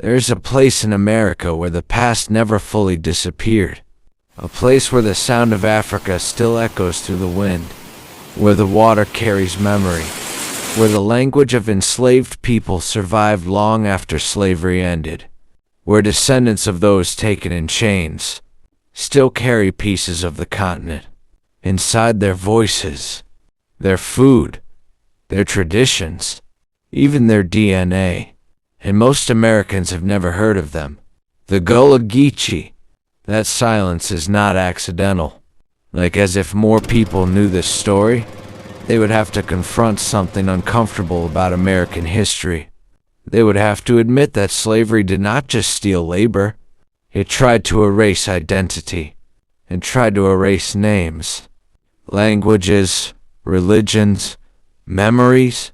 There is a place in America where the past never fully disappeared. A place where the sound of Africa still echoes through the wind. Where the water carries memory. Where the language of enslaved people survived long after slavery ended. Where descendants of those taken in chains still carry pieces of the continent inside their voices, their food, their traditions, even their DNA. And most Americans have never heard of them. The Gullah Geechee. That silence is not accidental. Like as if more people knew this story, they would have to confront something uncomfortable about American history. They would have to admit that slavery did not just steal labor. It tried to erase identity, and tried to erase names, languages, religions, memories,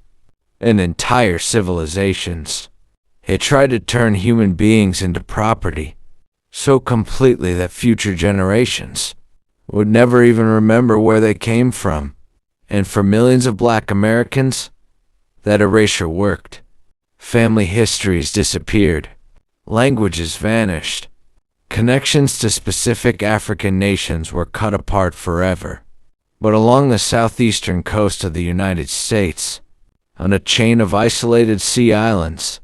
and entire civilizations. It tried to turn human beings into property, so completely that future generations would never even remember where they came from. And for millions of Black Americans, that erasure worked. Family histories disappeared. Languages vanished. Connections to specific African nations were cut apart forever. But along the southeastern coast of the United States, on a chain of isolated sea islands,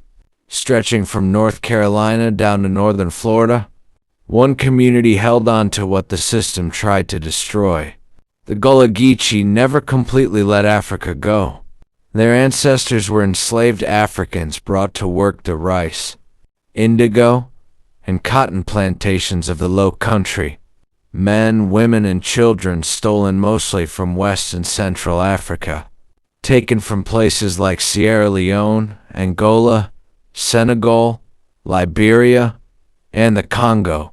stretching from North Carolina down to northern Florida, one community held on to what the system tried to destroy. The Gullah Geechee never completely let Africa go. Their ancestors were enslaved Africans brought to work the rice, indigo, and cotton plantations of the Low Country. Men, women, and children stolen mostly from West and Central Africa, taken from places like Sierra Leone, Angola, Senegal, Liberia, and the Congo,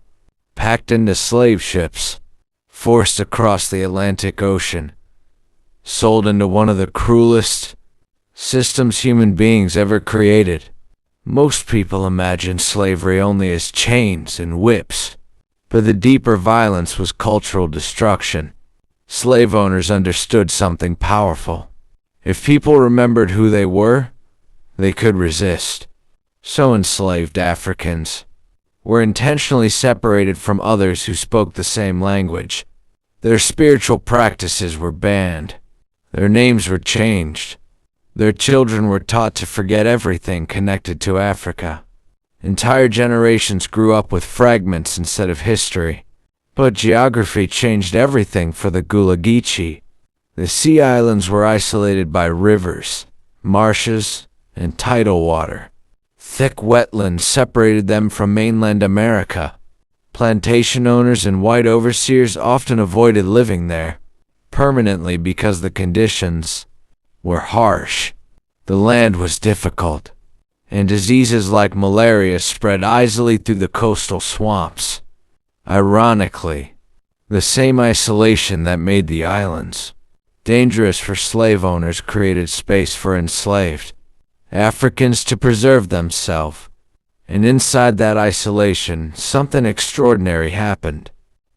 packed into slave ships, forced across the Atlantic Ocean, sold into one of the cruelest systems human beings ever created. Most people imagine slavery only as chains and whips, but the deeper violence was cultural destruction. Slave owners understood something powerful. If people remembered who they were, they could resist. So enslaved Africans were intentionally separated from others who spoke the same language. Their spiritual practices were banned. Their names were changed. Their children were taught to forget everything connected to Africa. Entire generations grew up with fragments instead of history. But geography changed everything for the Gullah Geechee. The sea islands were isolated by rivers, marshes, and tidal water. Thick wetlands separated them from mainland America. Plantation owners and white overseers often avoided living there permanently because the conditions were harsh. The land was difficult, and diseases like malaria spread easily through the coastal swamps. Ironically, the same isolation that made the islands dangerous for slave owners created space for enslaved Africans to preserve themselves. And inside that isolation, something extraordinary happened.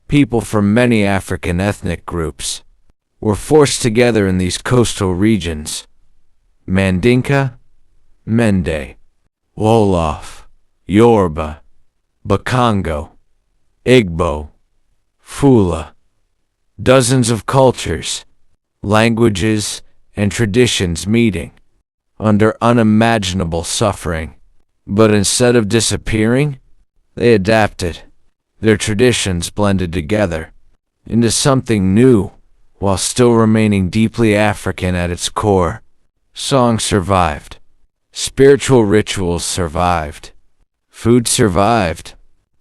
People from many African ethnic groups were forced together in these coastal regions. Mandinka, Mende, Wolof, Yoruba, Bakongo, Igbo, Fula. Dozens of cultures, languages, and traditions meeting under unimaginable suffering. But instead of disappearing, they adapted. Their traditions blended together into something new while still remaining deeply African at its core. Song survived. Spiritual rituals survived. Food survived.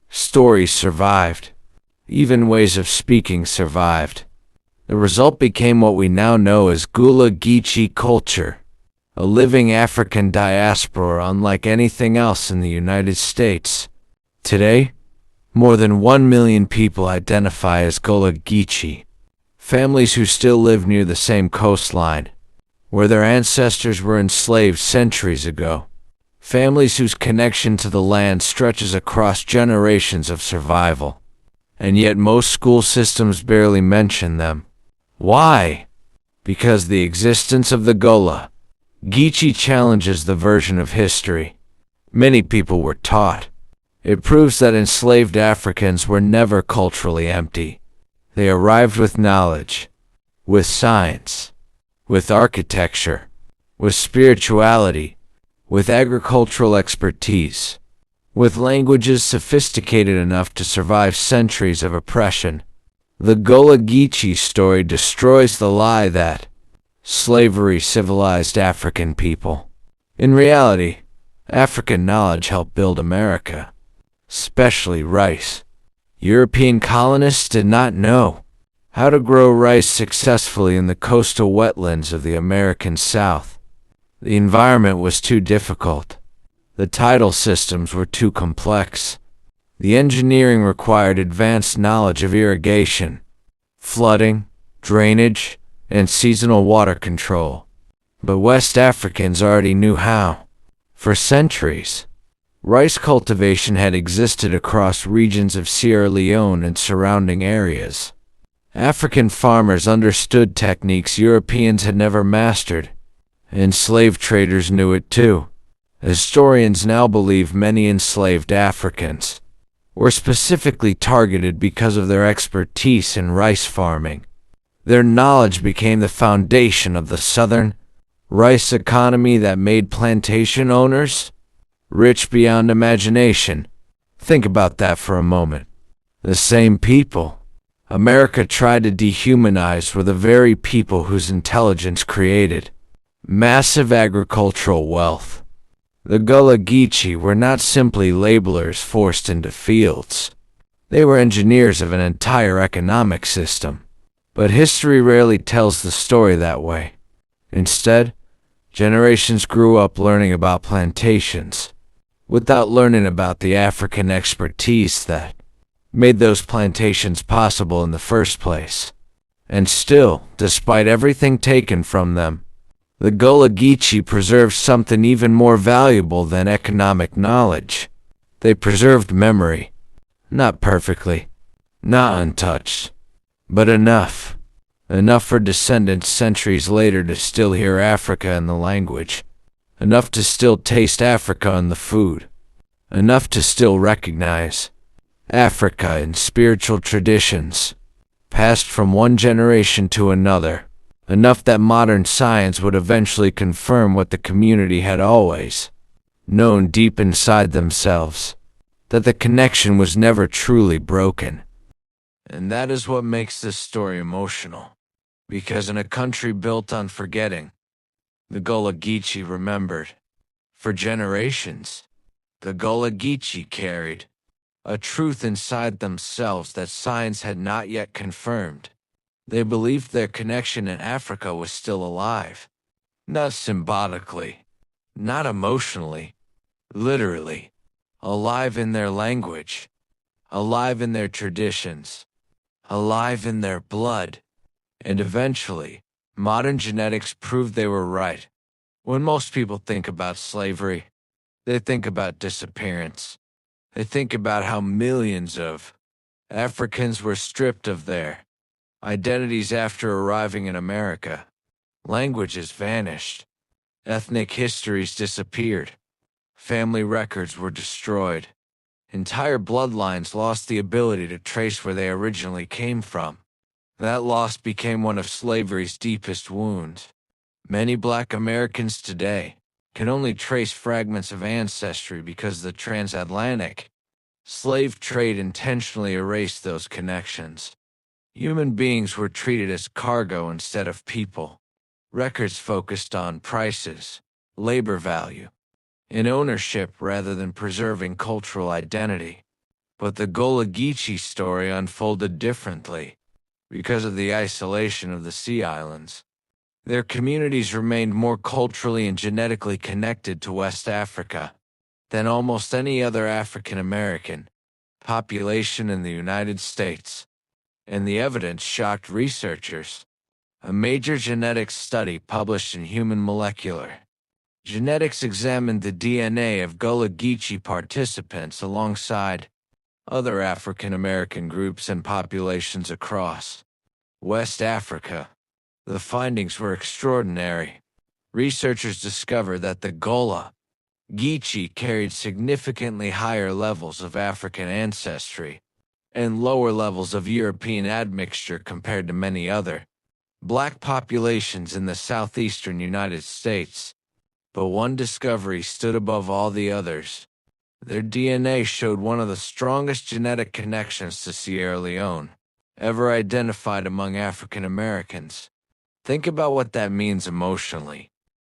Stories survived. Even ways of speaking survived. The result became what we now know as Gullah Geechee culture, a living African diaspora unlike anything else in the United States. Today, more than 1 million people identify as Gullah Geechee, families who still live near the same coastline, where their ancestors were enslaved centuries ago, families whose connection to the land stretches across generations of survival. And yet most school systems barely mention them. Why? Because the existence of the Gullah Geechee challenges the version of history Many people were taught. It proves that enslaved Africans were never culturally empty. They arrived with knowledge, with science, with architecture, with spirituality, with agricultural expertise, with languages sophisticated enough to survive centuries of oppression. The Gullah Geechee story destroys the lie that slavery civilized African people. In reality, African knowledge helped build America, especially rice. European colonists did not know how to grow rice successfully in the coastal wetlands of the American South. The environment was too difficult. The tidal systems were too complex. The engineering required advanced knowledge of irrigation, flooding, drainage, and seasonal water control. But West Africans already knew how. For centuries, rice cultivation had existed across regions of Sierra Leone and surrounding areas. African farmers understood techniques Europeans had never mastered, and slave traders knew it too. Historians now believe many enslaved Africans were specifically targeted because of their expertise in rice farming. Their knowledge became the foundation of the Southern rice economy that made plantation owners rich beyond imagination. Think about that for a moment. The same people America tried to dehumanize were the very people whose intelligence created massive agricultural wealth. The Gullah Geechee were not simply labelers forced into fields. They were engineers of an entire economic system. But history rarely tells the story that way. Instead, generations grew up learning about plantations, without learning about the African expertise that made those plantations possible in the first place. And still, despite everything taken from them, the Gullah Geechee preserved something even more valuable than economic knowledge. They preserved memory. Not perfectly, not untouched, but enough. Enough for descendants centuries later to still hear Africa in the language. Enough to still taste Africa in the food. Enough to still recognize Africa in spiritual traditions, passed from one generation to another. Enough that modern science would eventually confirm what the community had always known deep inside themselves, that the connection was never truly broken. And that is what makes this story emotional. Because in a country built on forgetting, the Gullah Geechee remembered. For generations, the Gullah Geechee carried a truth inside themselves that science had not yet confirmed. They believed their connection in Africa was still alive. Not symbolically, not emotionally, literally. Alive in their language, alive in their traditions, alive in their blood. And eventually, modern genetics proved they were right. When most people think about slavery, they think about disappearance. They think about how millions of Africans were stripped of their identities after arriving in America. Languages vanished. Ethnic histories disappeared. Family records were destroyed. Entire bloodlines lost the ability to trace where they originally came from. That loss became one of slavery's deepest wounds. Many Black Americans today can only trace fragments of ancestry because the transatlantic slave trade intentionally erased those connections. Human beings were treated as cargo instead of people. Records focused on prices, labor value, and ownership rather than preserving cultural identity. But the Gullah Geechee story unfolded differently. Because of the isolation of the Sea Islands, their communities remained more culturally and genetically connected to West Africa than almost any other African American population in the United States. And the evidence shocked researchers. A major genetics study published in Human Molecular Genetics examined the DNA of Gullah Geechee participants alongside other African American groups and populations across West Africa. The findings were extraordinary. Researchers discovered that the Gullah Geechee carried significantly higher levels of African ancestry and lower levels of European admixture compared to many other black populations in the southeastern United States. But one discovery stood above all the others. Their DNA showed one of the strongest genetic connections to Sierra Leone ever identified among African Americans. Think about what that means emotionally.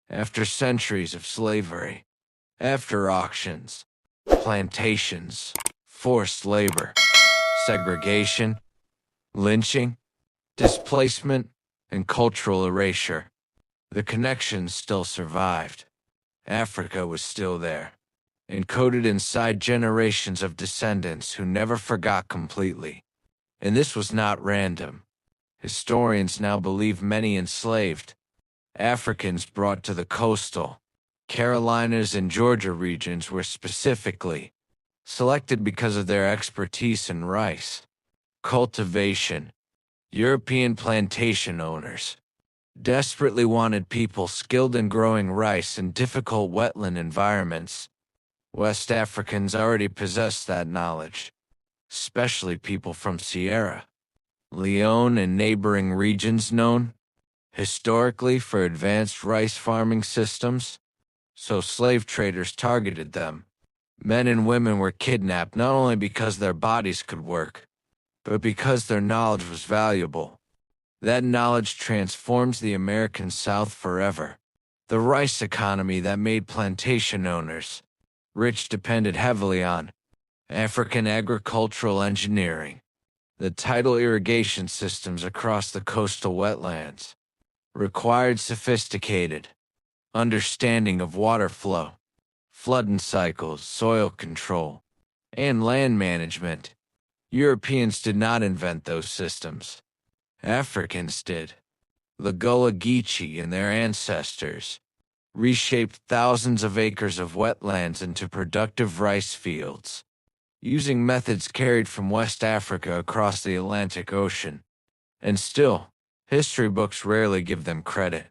After centuries of slavery, after auctions, plantations, forced labor, segregation, lynching, displacement, and cultural erasure, the connections still survived. Africa was still there, encoded inside generations of descendants who never forgot completely. And this was not random. Historians now believe many enslaved Africans brought to the coastal Carolinas and Georgia regions were specifically selected because of their expertise in rice cultivation. European plantation owners desperately wanted people skilled in growing rice in difficult wetland environments. West Africans already possessed that knowledge, especially people from Sierra Leone and neighboring regions known historically for advanced rice farming systems, so slave traders targeted them. Men and women were kidnapped not only because their bodies could work, but because their knowledge was valuable. That knowledge transforms the American South forever. The rice economy that made plantation owners rich depended heavily on African agricultural engineering. The tidal irrigation systems across the coastal wetlands required sophisticated understanding of water flow, flooding cycles, soil control, and land management. Europeans did not invent those systems. Africans did. The Gullah Geechee and their ancestors reshaped thousands of acres of wetlands into productive rice fields, using methods carried from West Africa across the Atlantic Ocean. And still, history books rarely give them credit.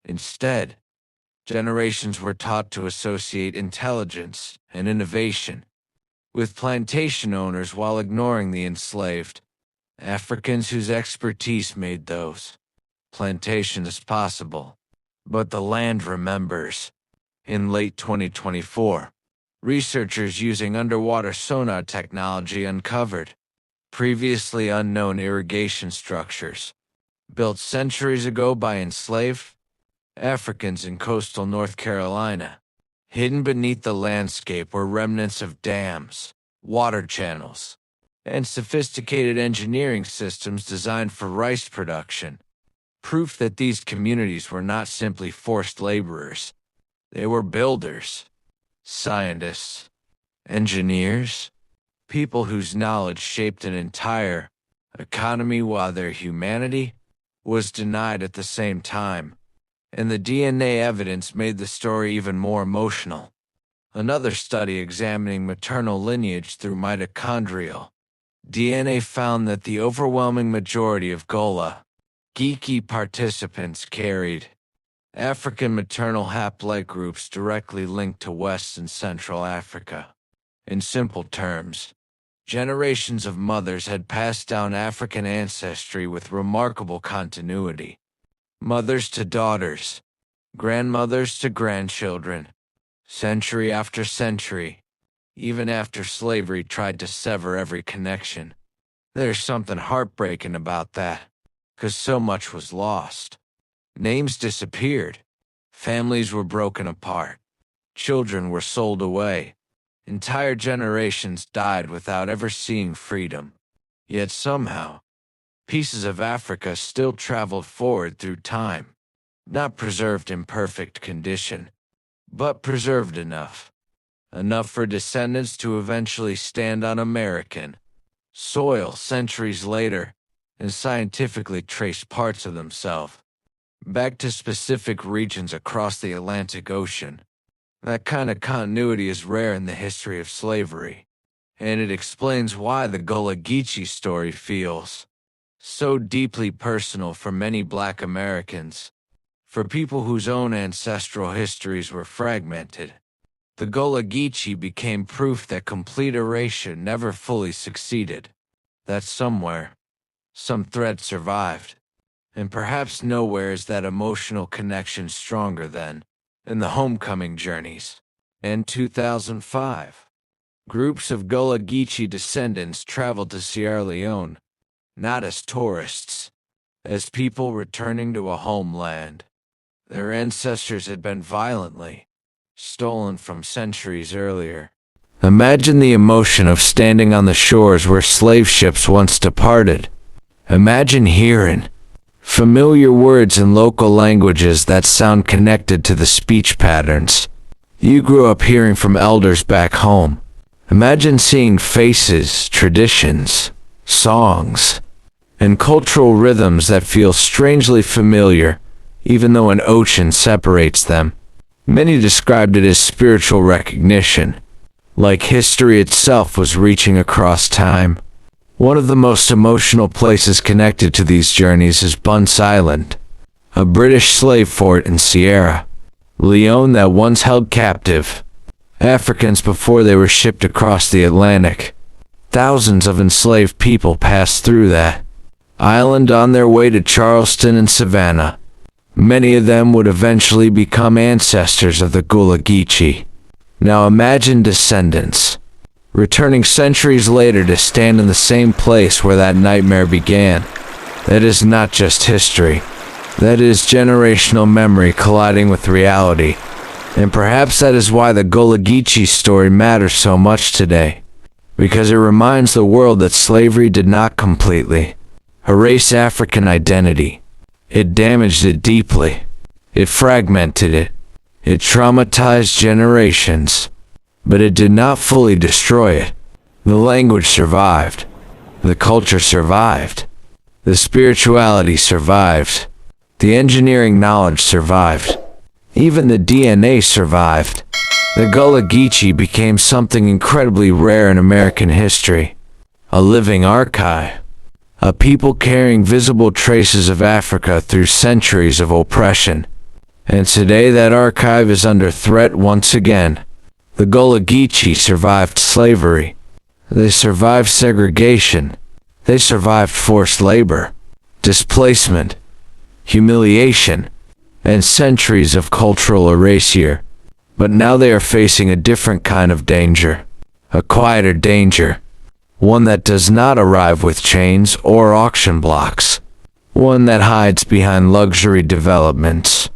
Instead, generations were taught to associate intelligence and innovation with plantation owners while ignoring the enslaved Africans whose expertise made those plantations possible. But the land remembers. In late 2024, researchers using underwater sonar technology uncovered previously unknown irrigation structures built centuries ago by enslaved Africans in coastal North Carolina. Hidden beneath the landscape were remnants of dams, water channels, and sophisticated engineering systems designed for rice production. Proof that these communities were not simply forced laborers. They were builders, scientists, engineers, people whose knowledge shaped an entire economy while their humanity was denied at the same time. And the DNA evidence made the story even more emotional. Another study examining maternal lineage through mitochondrial DNA found that the overwhelming majority of Gullah Geechee participants carried African maternal haploid groups directly linked to West and Central Africa. In simple terms, generations of mothers had passed down African ancestry with remarkable continuity. Mothers to daughters, grandmothers to grandchildren, century after century, even after slavery tried to sever every connection. There's something heartbreaking about that, 'cause so much was lost. Names disappeared, families were broken apart, children were sold away, entire generations died without ever seeing freedom. Yet somehow, pieces of Africa still traveled forward through time, not preserved in perfect condition, but preserved enough for descendants to eventually stand on American soil centuries later and scientifically trace parts of themselves back to specific regions across the Atlantic Ocean. That kind of continuity is rare in the history of slavery, and it explains why the Gullah Geechee story feels so deeply personal for many Black Americans, for people whose own ancestral histories were fragmented. The Gullah Geechee became proof that complete erasure never fully succeeded. That somewhere, some thread survived. And perhaps nowhere is that emotional connection stronger than in the homecoming journeys. In 2005, groups of Gullah Geechee descendants traveled to Sierra Leone, not as tourists, as people returning to a homeland. Their ancestors had been violently stolen from centuries earlier. Imagine the emotion of standing on the shores where slave ships once departed. Imagine hearing familiar words in local languages that sound connected to the speech patterns you grew up hearing from elders back home. Imagine seeing faces, traditions, songs, and cultural rhythms that feel strangely familiar, even though an ocean separates them. Many described it as spiritual recognition, like history itself was reaching across time. One of the most emotional places connected to these journeys is Bunce Island, a British slave fort in Sierra Leone that once held captive Africans before they were shipped across the Atlantic. Thousands of enslaved people passed through that island on their way to Charleston and Savannah. Many of them would eventually become ancestors of the Gullah Geechee. Now imagine descendants returning centuries later to stand in the same place where that nightmare began. That is not just history. That is generational memory colliding with reality. And perhaps that is why the Gullah Geechee story matters so much today. Because it reminds the world that slavery did not completely erase African identity. It damaged it deeply. It fragmented it. It traumatized generations. But it did not fully destroy it. The language survived. The culture survived. The spirituality survived. The engineering knowledge survived. Even the DNA survived. The Gullah Geechee became something incredibly rare in American history. A living archive. A people carrying visible traces of Africa through centuries of oppression. And today that archive is under threat once again. The Gullah Geechee survived slavery. They survived segregation. They survived forced labor, displacement, humiliation, and centuries of cultural erasure. But now they are facing a different kind of danger. A quieter danger. One that does not arrive with chains or auction blocks. One that hides behind luxury developments,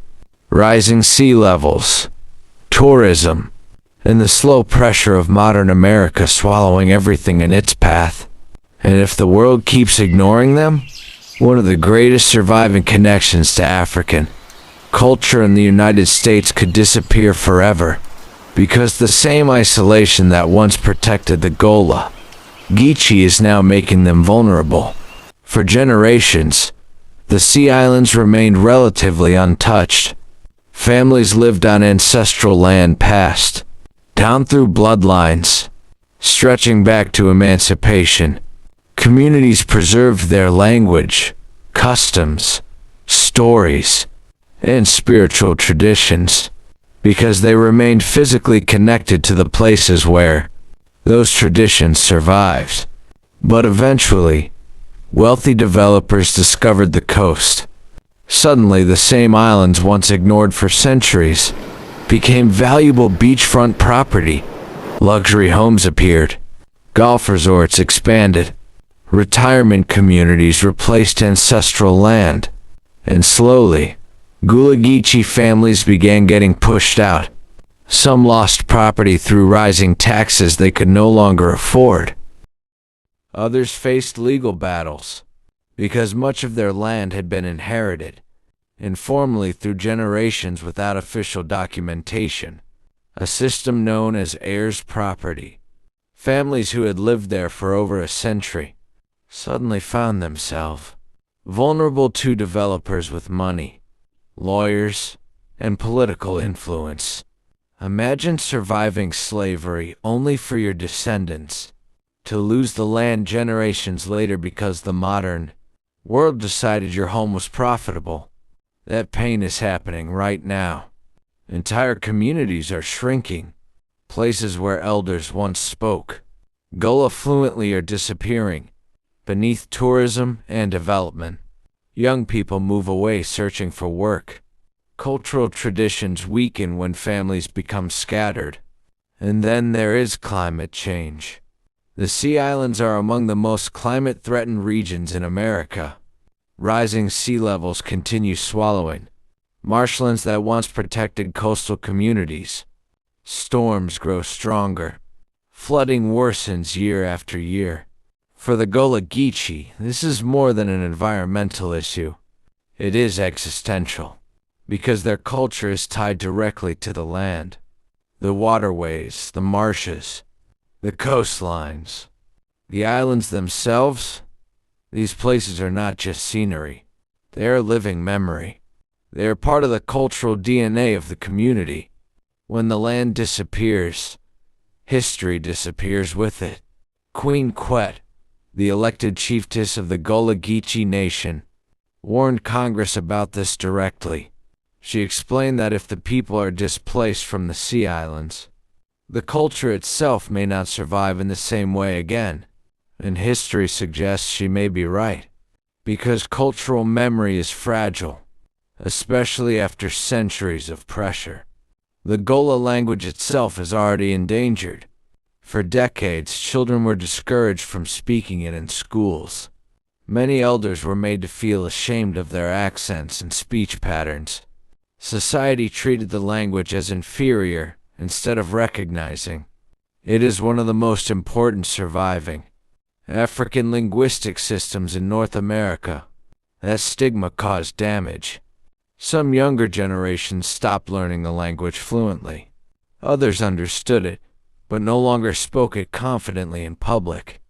rising sea levels, tourism, and the slow pressure of modern America swallowing everything in its path. And if the world keeps ignoring them, one of the greatest surviving connections to African culture in the United States could disappear forever, because the same isolation that once protected the Gullah Geechee is now making them vulnerable. For generations, the Sea Islands remained relatively untouched. Families lived on ancestral land passed down through bloodlines, stretching back to emancipation. Communities preserved their language, customs, stories, and spiritual traditions, because they remained physically connected to the places where those traditions survived. But eventually, wealthy developers discovered the coast. Suddenly, the same islands once ignored for centuries became valuable beachfront property. Luxury homes appeared. Golf resorts expanded. Retirement communities replaced ancestral land. And slowly, Gullah Geechee families began getting pushed out. Some lost property through rising taxes they could no longer afford. Others faced legal battles, because much of their land had been inherited informally through generations without official documentation, a system known as heirs property. Families who had lived there for over a century suddenly found themselves vulnerable to developers with money, lawyers, and political influence. Imagine surviving slavery only for your descendants to lose the land generations later because the modern world decided your home was profitable. That pain is happening right now. Entire communities are shrinking. Places where elders once spoke Gullah fluently are disappearing beneath tourism and development. Young people move away searching for work. Cultural traditions weaken when families become scattered. And then there is climate change. The Sea Islands are among the most climate-threatened regions in America. Rising sea levels continue swallowing marshlands that once protected coastal communities. Storms grow stronger. Flooding worsens year after year. For the Gullah Geechee, this is more than an environmental issue. It is existential, because their culture is tied directly to the land. The waterways, the marshes, the coastlines, the islands themselves. These places are not just scenery. They are living memory. They are part of the cultural DNA of the community. When the land disappears, history disappears with it. Queen Quet, the elected chiefess of the Gullah Geechee Nation, warned Congress about this directly. She explained that if the people are displaced from the Sea Islands, the culture itself may not survive in the same way again. And history suggests she may be right, because cultural memory is fragile, especially after centuries of pressure. The Gullah language itself is already endangered. For decades, children were discouraged from speaking it in schools. Many elders were made to feel ashamed of their accents and speech patterns. Society treated the language as inferior instead of recognizing it is one of the most important surviving African linguistic systems in North America. That stigma caused damage. Some younger generations stopped learning the language fluently. Others understood it, but no longer spoke it confidently in public.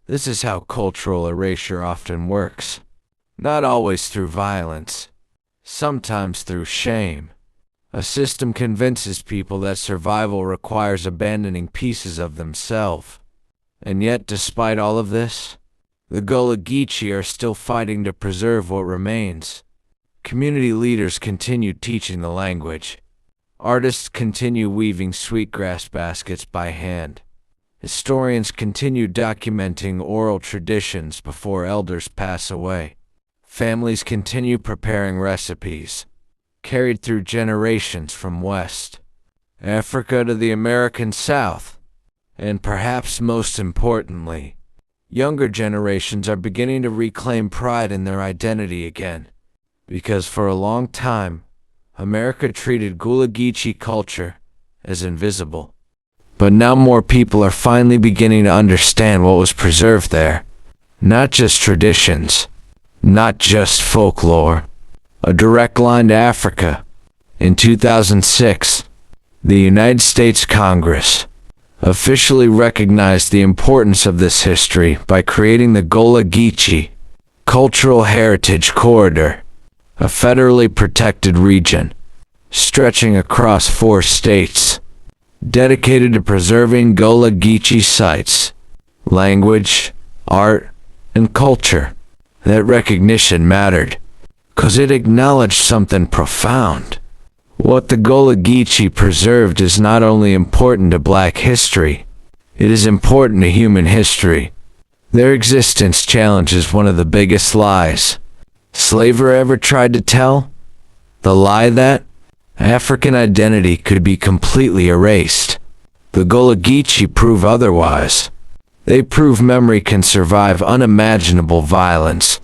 This is how cultural erasure often works. Not always through violence, sometimes through shame. A system convinces people that survival requires abandoning pieces of themselves. And yet, despite all of this, the Gullah Geechee are still fighting to preserve what remains. Community leaders continue teaching the language. Artists continue weaving sweetgrass baskets by hand. Historians continue documenting oral traditions before elders pass away. Families continue preparing recipes, carried through generations from West Africa to the American South. And perhaps most importantly, younger generations are beginning to reclaim pride in their identity again. Because for a long time, America treated Gullah Geechee culture as invisible. But now more people are finally beginning to understand what was preserved there. Not just traditions, not just folklore. A direct line to Africa. In 2006, the United States Congress officially recognized the importance of this history by creating the Gullah Geechee Cultural Heritage Corridor, a federally protected region stretching across 4 states, dedicated to preserving Gullah Geechee sites, language, art, and culture. That recognition mattered, 'cause it acknowledged something profound. What the Gullah Geechee preserved is not only important to Black history, it is important to human history. Their existence challenges one of the biggest lies slavery ever tried to tell. The lie that African identity could be completely erased. The Gullah Geechee prove otherwise. They prove memory can survive unimaginable violence.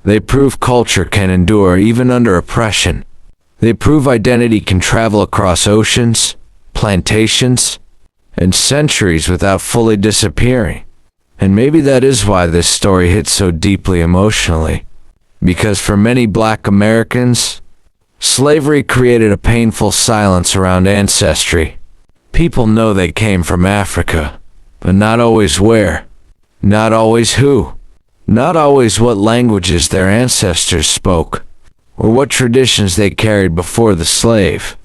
They prove culture can endure even under oppression. They prove identity can travel across oceans, plantations, and centuries without fully disappearing. And maybe that is why this story hits so deeply emotionally. Because for many Black Americans, slavery created a painful silence around ancestry. People know they came from Africa, but not always where, not always who, not always what languages their ancestors spoke, or what traditions they carried before the slave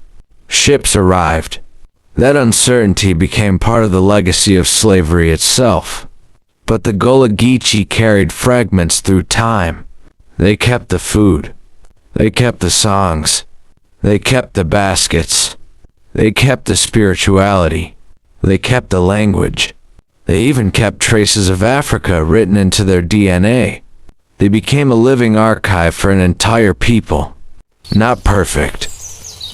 ships arrived. That uncertainty became part of the legacy of slavery itself. But the Gullah Geechee carried fragments through time. They kept the food. They kept the songs. They kept the baskets. They kept the spirituality. They kept the language. They even kept traces of Africa written into their DNA. They became a living archive for an entire people. Not perfect,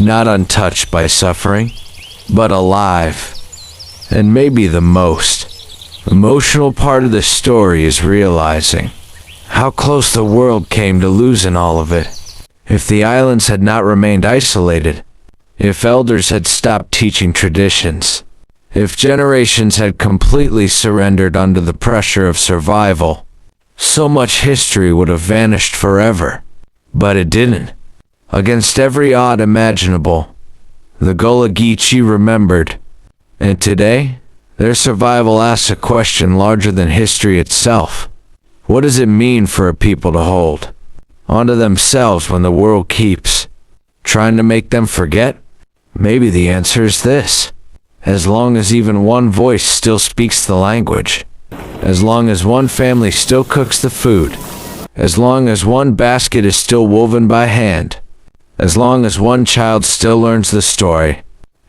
not untouched by suffering, but alive. And maybe the most emotional part of the story is realizing how close the world came to losing all of it. If the islands had not remained isolated, if elders had stopped teaching traditions, if generations had completely surrendered under the pressure of survival, so much history would have vanished forever. But it didn't. Against every odd imaginable, the Gullah Geechee remembered. And today, their survival asks a question larger than history itself. What does it mean for a people to hold onto themselves when the world keeps trying to make them forget? Maybe the answer is this. As long as even one voice still speaks the language, as long as one family still cooks the food, as long as one basket is still woven by hand, as long as one child still learns the story,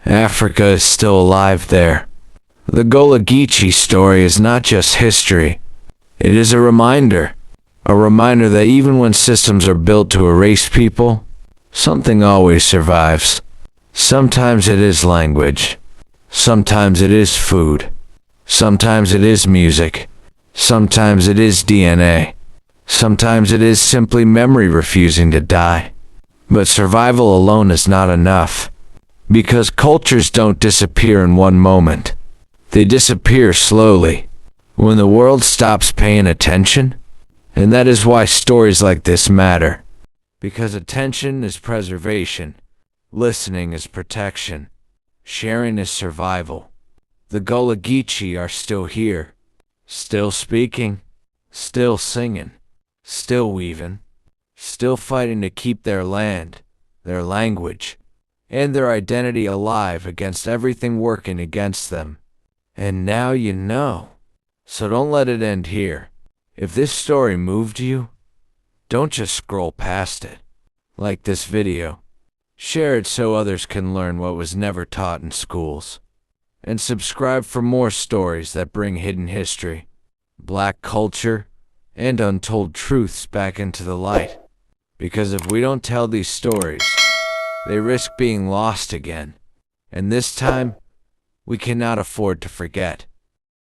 Africa is still alive there. The Gullah Geechee story is not just history. It is a reminder that even when systems are built to erase people, something always survives. Sometimes it is language. Sometimes it is food. Sometimes it is music. Sometimes it is DNA. Sometimes it is simply memory refusing to die. But survival alone is not enough. Because cultures don't disappear in one moment. They disappear slowly, when the world stops paying attention. And that is why stories like this matter. Because attention is preservation. Listening is protection. Sharing is survival. The Gullah Geechee are still here. Still speaking. Still singing. Still weaving. Still fighting to keep their land, their language, and their identity alive against everything working against them. And now you know. So don't let it end here. If this story moved you, don't just scroll past it. Like this video. Share it so others can learn what was never taught in schools. And subscribe for more stories that bring hidden history, black culture, and untold truths back into the light. Because if we don't tell these stories, they risk being lost again. And this time, we cannot afford to forget.